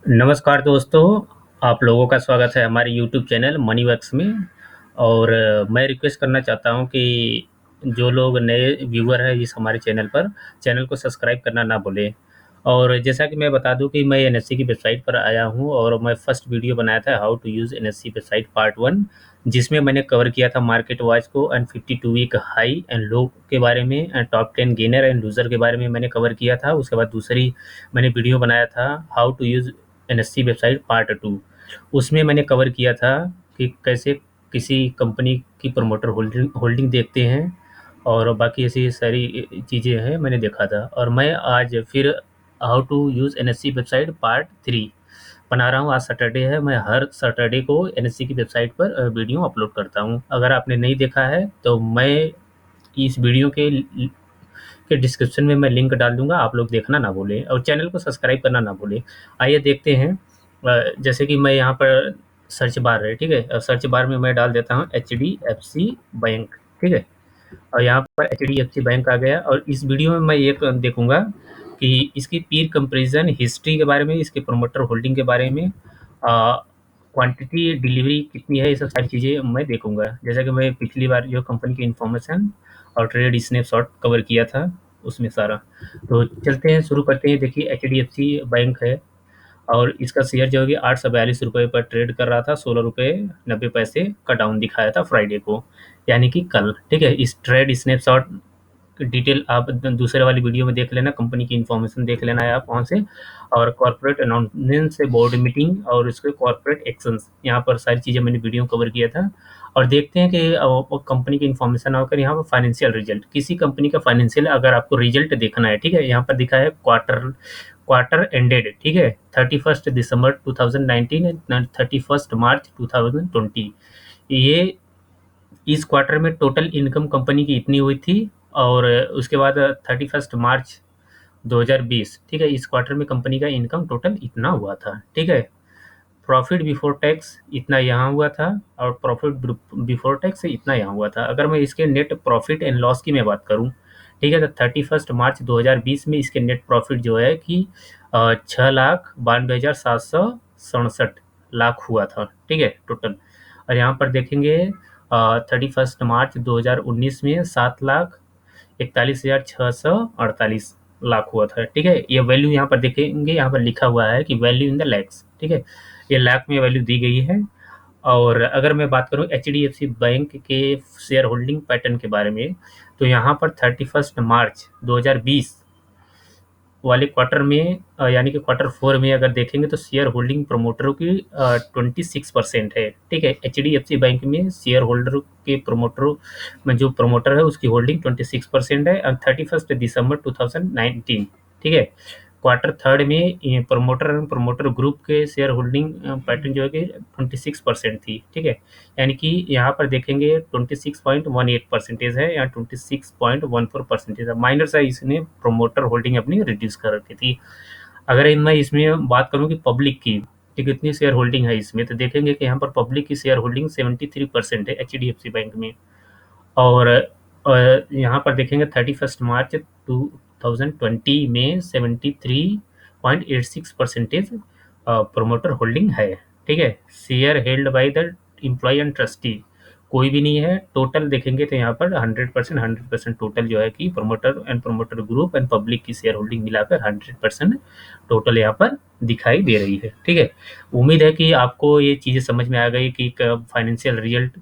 नमस्कार दोस्तों, आप लोगों का स्वागत है हमारे यूट्यूब चैनल मनी वर्क्स में। और मैं रिक्वेस्ट करना चाहता हूं कि जो लोग नए व्यूअर हैं इस हमारे चैनल पर, चैनल को सब्सक्राइब करना ना भूलें। और जैसा कि मैं बता दूं कि मैं एनएससी की वेबसाइट पर आया हूं और मैं फर्स्ट वीडियो बनाया था how to use NSC website part 1, जिसमें मैंने कवर किया था मार्केट वॉच को and 52 week high and low के बारे में and top 10 gainer and loser के बारे में मैंने कवर किया था। उसके बाद दूसरी मैंने वीडियो बनाया था how to use NSC website part 2। उसमें मैंने कवर किया था कि कैसे किसी कंपनी की प्रमोटर होल्डिंग होल्डिंग देखते हैं और बाकी ऐसी सारी चीज़ें हैं मैंने देखा था। और मैं आज फिर how to use NSC website part 3 बना रहा हूँ। आज सैटरडे है, मैं हर सैटरडे को एनएससी की वेबसाइट पर वीडियो अपलोड करता हूँ। अगर आपने नहीं देखा है तो मैं इस वीडियो के डिस्क्रिप्शन में मैं लिंक डाल दूंगा, आप लोग देखना ना भूलें और चैनल को सब्सक्राइब करना ना भूलें। आइए देखते हैं। जैसे कि मैं यहाँ पर सर्च बार है, ठीक है, और सर्च बार में मैं डाल देता हूँ H D F C bank, ठीक है। और यहाँ पर H D F C bank आ गया और इस वीडियो में मैं एक देखूंगा कि इसकी पीर कंपेरिजन हिस्ट्री के बारे में, इसके प्रोमोटर होल्डिंग के बारे में, क्वांटिटी डिलीवरी कितनी है, ये सब सारी चीज़ें मैं देखूंगा। जैसा कि मैं पिछली बार जो कंपनी की इन्फॉर्मेशन और ट्रेड स्नैपशॉट कवर किया था उसमें सारा। तो चलते हैं, शुरू करते हैं। देखिए H D F C bank है और इसका शेयर जो है कि 842 रुपये पर ट्रेड कर रहा था, 16 रुपये 90 पैसे का डाउन दिखाया था फ्राइडे को, यानी कि कल, ठीक है। इस ट्रेड स्नैपशॉट डिटेल आप दूसरे वाली वीडियो में देख लेना, कंपनी की इन्फॉर्मेशन देख लेना है आप वहाँ से। और कॉर्पोरेट अनाउंसमेंट से बोर्ड मीटिंग और उसके कॉर्पोरेट एक्शंस, यहाँ पर सारी चीज़ें मैंने वीडियो कवर किया था। और देखते हैं कि कंपनी की इन्फॉर्मेशन आकर यहाँ पर फाइनेंशियल रिजल्ट, किसी कंपनी का फाइनेंशियल अगर आपको रिजल्ट देखना है, ठीक है, यहाँ पर दिखा है क्वार्टर एंडेड, ठीक है, 31 दिसंबर 2019 एंड 31 मार्च 2020। ये इस क्वार्टर में टोटल इनकम कंपनी की इतनी हुई थी। और उसके बाद 31 मार्च 2020, ठीक है, इस क्वार्टर में कंपनी का इनकम टोटल इतना हुआ था, ठीक है। प्रॉफिट बिफोर टैक्स इतना यहाँ हुआ था और प्रॉफिट बिफोर टैक्स इतना यहाँ हुआ था। अगर मैं इसके नेट प्रॉफिट एंड लॉस की मैं बात करूँ, ठीक है, तो 31 मार्च 2020 में इसके नेट प्रॉफिट जो है कि 6,92,767 लाख हुआ था, ठीक है, टोटल। और यहाँ पर देखेंगे 31 मार्च 2019 में 7,41,648 लाख हुआ था, ठीक है। ये वैल्यू यहाँ पर देखेंगे, यहाँ पर लिखा हुआ है कि वैल्यू इन द लैक्स, ठीक है, ये लाख में वैल्यू दी गई है। और अगर मैं बात करूँ H D F C bank के शेयर होल्डिंग पैटर्न के बारे में, तो यहाँ पर 31 मार्च 2020 वाले क्वार्टर में यानी कि क्वार्टर 4 में अगर देखेंगे तो शेयर होल्डिंग प्रमोटरों की 26% है, ठीक है। H D F C bank में शेयर होल्डर के प्रमोटरों में जो प्रमोटर है उसकी होल्डिंग 26% है और 31 दिसंबर 2019, ठीक है। क्वार्टर 3 में प्रमोटर एंड प्रमोटर ग्रुप के शेयर होल्डिंग पैटर्न जो है कि 26% थी, ठीक है। यानी कि यहाँ पर देखेंगे 26.18% है या 26.14% है, माइनर सा इसने प्रोमोटर होल्डिंग अपनी रिड्यूस कर रखी थी। अगर मैं इसमें बात करूँ कि पब्लिक की कि कितनी शेयर होल्डिंग है इसमें, तो देखेंगे कि यहाँ पर पब्लिक की शेयर होल्डिंग 73% है H D F C bank में। और यहाँ पर देखेंगे 31 मार्च 2020 में 73.86% प्रोमोटर होल्डिंग है, ठीक है। Share held by the employee and trustee कोई भी नहीं है। टोटल देखेंगे तो यहाँ पर 100% टोटल जो है कि promoter and promoter group and public की शेयर होल्डिंग मिलाकर 100% टोटल यहाँ पर दिखाई दे रही है, ठीक है। उम्मीद है कि आपको ये चीज़ें समझ में आ गई कि फाइनेंशियल रिजल्ट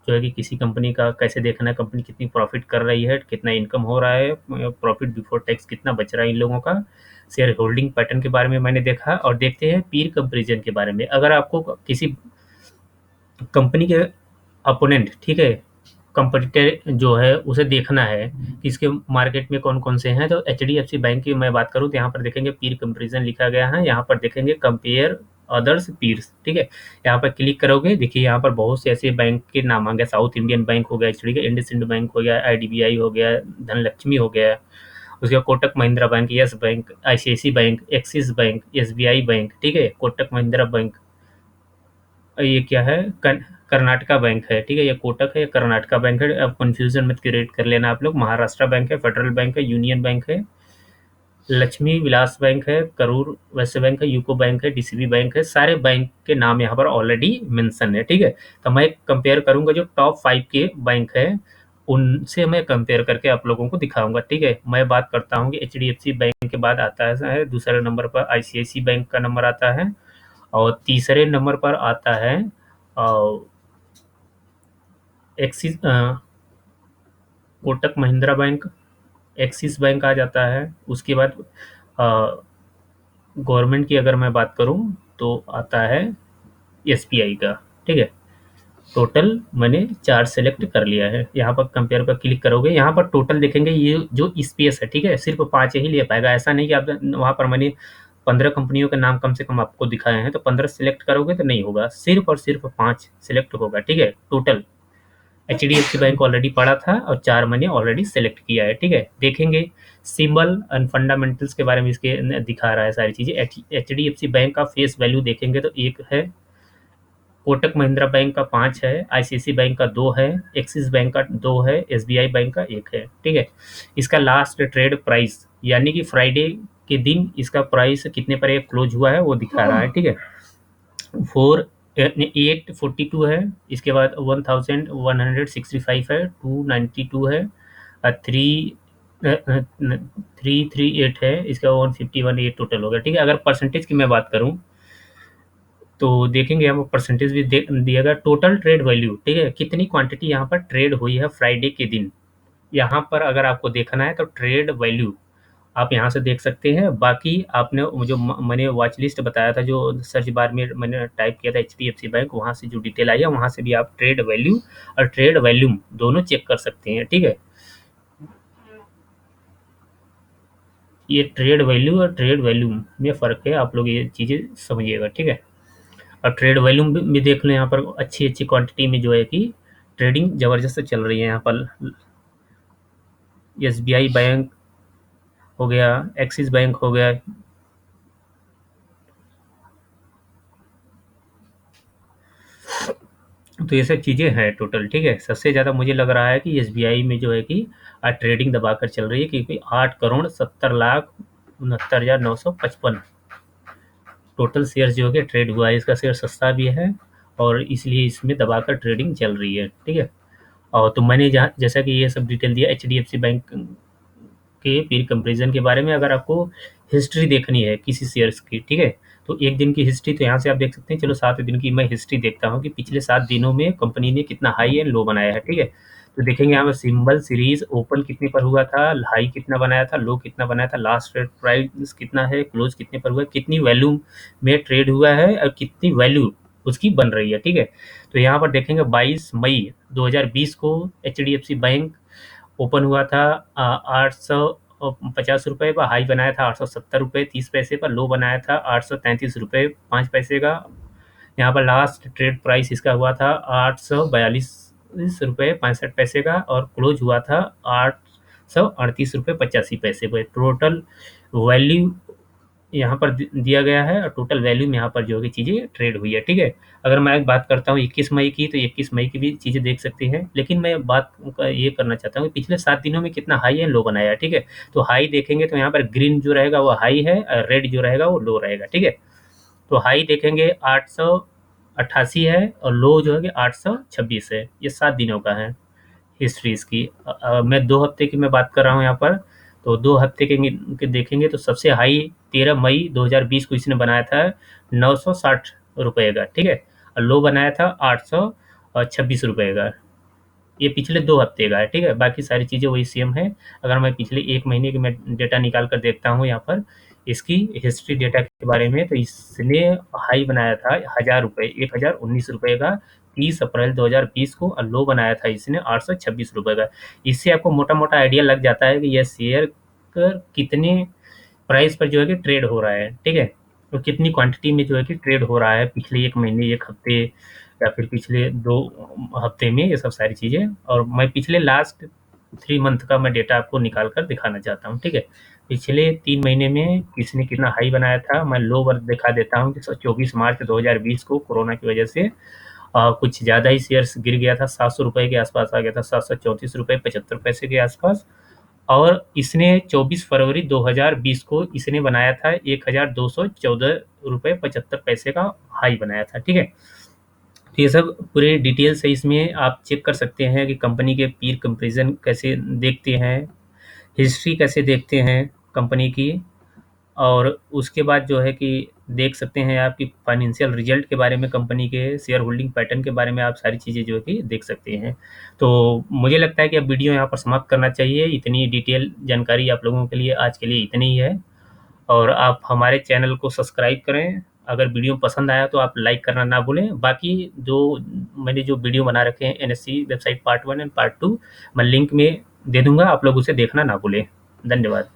जो है कि किसी कंपनी का कैसे देखना है, कंपनी कितनी प्रॉफिट कर रही है, कितना इनकम हो रहा है, प्रॉफिट बिफोर टैक्स कितना बच रहा है इन लोगों का। शेयर होल्डिंग पैटर्न के बारे में मैंने देखा। और देखते हैं पीर कंपेरिजन के बारे में। अगर आपको किसी कंपनी के अपोनेंट, ठीक है, कंपटीटर जो है उसे देखना है कि इसके मार्केट में कौन कौन से हैं, तो H D F C bank की मैं बात करूँ तो यहाँ पर देखेंगे पीर कंपेरिजन लिखा गया है, यहाँ पर देखेंगे कंपेयर अदर्स पीर्स, ठीक है। यहाँ पर क्लिक करोगे, देखिए यहाँ पर बहुत से ऐसे बैंक के नाम आ गए, साउथ इंडियन बैंक हो गया, ठीक है, इंडसइंड बैंक हो गया, आईडीबीआई हो गया, धनलक्ष्मी हो गया, उसके बाद Kotak Mahindra bank, yes bank, ICIC bank, Axis bank, SBI bank, ठीक है, कोटक महिंद्रा बैंक, ये क्या है, कर्नाटका बैंक है, ठीक है, ये कोटक है, ये कर्नाटका बैंक है। अब कंफ्यूजन मत क्रिएट कर लेना आप लोग। महाराष्ट्र बैंक है, फेडरल बैंक है, यूनियन बैंक है, लक्ष्मी विलास बैंक है, करूर वैश्य बैंक है, यूको बैंक है, डीसीबी बैंक है, सारे बैंक के नाम यहाँ पर ऑलरेडी मेंशन है, ठीक है। तो मैं कंपेयर करूंगा जो टॉप 5 के बैंक है, उनसे मैं कंपेयर करके आप लोगों को दिखाऊंगा, ठीक है। मैं बात करता हूँ कि एचडीएफसी बैंक के बाद आता है दूसरे नंबर पर आईसीआईसी बैंक का नंबर आता है, और तीसरे नंबर पर आता है Axis, Kotak Mahindra bank, Axis bank आ जाता है। उसके बाद गवर्नमेंट की अगर मैं बात करूं तो आता है एसबीआई का, ठीक है। टोटल मैंने 4 सेलेक्ट कर लिया है। यहाँ पर कंपेयर पर क्लिक करोगे, यहाँ पर टोटल देखेंगे, ये जो स्पेस है, ठीक है, सिर्फ 5 ही ले पाएगा। ऐसा नहीं कि आप वहाँ पर मैंने 15 कंपनियों के नाम कम से कम आपको दिखाए हैं, तो 15 सेलेक्ट करोगे तो नहीं होगा, सिर्फ और सिर्फ 5 सेलेक्ट होगा, ठीक है। टोटल एचडीएफसी बैंक ऑलरेडी पड़ा था और 4 मैंने ऑलरेडी सेलेक्ट किया है, ठीक है। देखेंगे सिंबल एंड फंडामेंटल्स के बारे में इसके दिखा रहा है सारी चीज़ें। एचडीएफसी बैंक का फेस वैल्यू देखेंगे तो 1 है, कोटक महिंद्रा बैंक का 5 है, आईसीआईसी बैंक का 2 है, एक्सिस बैंक का 2 है, एसबीआई बैंक का 1 है, ठीक है। इसका लास्ट ट्रेड प्राइस यानी कि फ्राइडे के दिन इसका प्राइस कितने पर एक क्लोज हुआ है वो दिखा रहा है, ठीक है। 842 है, इसके बाद 1165 है, 292 है, 338 है, इसका 151 ये टोटल हो गया, ठीक है। अगर परसेंटेज की मैं बात करूं तो देखेंगे हम परसेंटेज भी दिएगा, टोटल ट्रेड वैल्यू, ठीक है, कितनी क्वांटिटी यहाँ पर ट्रेड हुई है फ्राइडे के दिन। यहाँ पर अगर आपको देखना है तो ट्रेड वैल्यू आप यहाँ से देख सकते हैं। बाकी आपने जो मैंने वॉच लिस्ट बताया था, जो सर्च बार में मैंने टाइप किया था एचडीएफसी बैंक, वहाँ से जो डिटेल आई है वहाँ से भी आप ट्रेड वैल्यू और ट्रेड वैल्यूम दोनों चेक कर सकते हैं, ठीक है। ये ट्रेड वैल्यू और ट्रेड वैल्यूम में फ़र्क है, आप लोग ये चीज़ें समझिएगा, ठीक है। और ट्रेड वॉल्यूम भी देख लें, यहाँ पर अच्छी अच्छी क्वांटिटी में जो है कि ट्रेडिंग ज़बरदस्त चल रही है यहाँ पर। एसबीआई बैंक हो गया, एक्सिस बैंक हो गया, तो ये सब चीज़ें हैं टोटल, ठीक है। सबसे ज़्यादा मुझे लग रहा है कि एसबीआई में जो है कि आज ट्रेडिंग दबाकर चल रही है, क्योंकि 8,70,69,55 टोटल शेयर जो है कि ट्रेड हुआ है। इसका शेयर सस्ता भी है और इसलिए इसमें दबाकर ट्रेडिंग चल रही है, ठीक है। और तो मैंने जहाँ जैसा कि ये सब डिटेल दिया एचडीएफसी बैंक के पीर कंपैरिजन के बारे में। अगर आपको हिस्ट्री देखनी है किसी शेयर्स की, ठीक है, तो एक दिन की हिस्ट्री तो यहाँ से आप देख सकते हैं। चलो 7 दिन की मैं हिस्ट्री देखता हूँ कि पिछले 7 दिनों में कंपनी ने कितना हाई एंड लो बनाया है, ठीक है। तो देखेंगे यहाँ पर सिंबल सीरीज ओपन कितने पर हुआ था, हाई कितना बनाया था, लो कितना बनाया था, लास्ट ट्रेड प्राइस कितना है, क्लोज कितने पर हुआ है, कितनी वैल्यू में ट्रेड हुआ है और कितनी वैल्यू उसकी बन रही है, ठीक है। तो यहाँ पर देखेंगे 22 मई 2020 को एचडीएफसी बैंक ओपन हुआ था 850 रुपये पर, हाई बनाया था 870 रुपये 30 पैसे पर, लो बनाया था 833 रुपये 5 पैसे का। यहाँ पर लास्ट ट्रेड प्राइस इसका हुआ था 842 रुपये 65 पैसे का, और क्लोज हुआ था 838 रुपये 85 पैसे पर। टोटल वैल्यू यहाँ पर दिया गया है और टोटल वैल्यू में यहाँ पर जो है चीज़ें ट्रेड हुई है, ठीक है। अगर मैं बात करता हूँ 21 मई की, तो 21 मई की भी चीज़ें देख सकते हैं, लेकिन मैं बात ये करना चाहता हूँ कि पिछले 7 दिनों में कितना हाई है लो बनाया है, ठीक है। तो हाई देखेंगे तो यहाँ पर ग्रीन जो रहेगा वो हाई है और रेड जो रहेगा वो लो रहेगा, ठीक है। तो हाई देखेंगे 888 है और लो जो है कि 826 है। ये 7 दिनों का है हिस्ट्री इसकी। मैं 2 हफ्ते की मैं बात कर रहा हूँ यहाँ पर। तो 2 हफ्ते के देखेंगे तो सबसे हाई 13 मई 2020 को इसने बनाया था 960 रुपये का, ठीक है, और लो बनाया था 826 रुपये का। ये पिछले 2 हफ्ते का है, ठीक है। बाकी सारी चीज़ें वही सेम है। अगर मैं पिछले 1 महीने की मैं डेटा निकाल कर देखता हूँ यहाँ पर इसकी हिस्ट्री डेटा के बारे में, तो इसने हाई बनाया था 1000 रुपये 1019 रुपये का 30 अप्रैल 2020 को, और लो बनाया था इसने 826 रुपये का। इससे आपको मोटा मोटा आइडिया लग जाता है कि यह शेयर कितने प्राइस पर जो है कि ट्रेड हो रहा है, ठीक है। तो कितनी क्वांटिटी में जो है कि ट्रेड हो रहा है पिछले 1 महीने 1 हफ्ते या फिर पिछले 2 हफ्ते में, ये सब सारी चीज़ें। और मैं पिछले लास्ट 3 मंथ का मैं डेटा आपको निकाल कर दिखाना चाहता हूँ, ठीक है। पिछले 3 महीने में किसने कितना हाई बनाया था मैं लो वर्ग दिखा देता हूँ कि 24 मार्च 2020 को कोरोना की वजह से कुछ ज़्यादा ही शेयर्स गिर गया था, 700 रुपये के आसपास आ गया था, 734 रुपये 75 पैसे के आसपास। और इसने 24 फरवरी 2020 को इसने बनाया था 1214 रुपये 75 पैसे का हाई बनाया था, ठीक है। तो ये सब पूरे डिटेल से इसमें आप चेक कर सकते हैं कि कंपनी के पीर कंपैरिजन कैसे देखते हैं, हिस्ट्री कैसे देखते हैं कंपनी की, और उसके बाद जो है कि देख सकते हैं आप कि फाइनेंशियल रिजल्ट के बारे में, कंपनी के शेयर होल्डिंग पैटर्न के बारे में आप सारी चीज़ें जो है कि देख सकते हैं। तो मुझे लगता है कि अब वीडियो यहाँ पर समाप्त करना चाहिए। इतनी डिटेल जानकारी आप लोगों के लिए आज के लिए इतनी ही है, और आप हमारे चैनल को सब्सक्राइब करें। अगर वीडियो पसंद आया तो आप लाइक करना ना भूलें। बाकी जो मैंने जो वीडियो बना रखे हैं NSC website part 1 and part 2, मैं लिंक में दे दूँगा, आप लोग उसे देखना ना भूलें। धन्यवाद।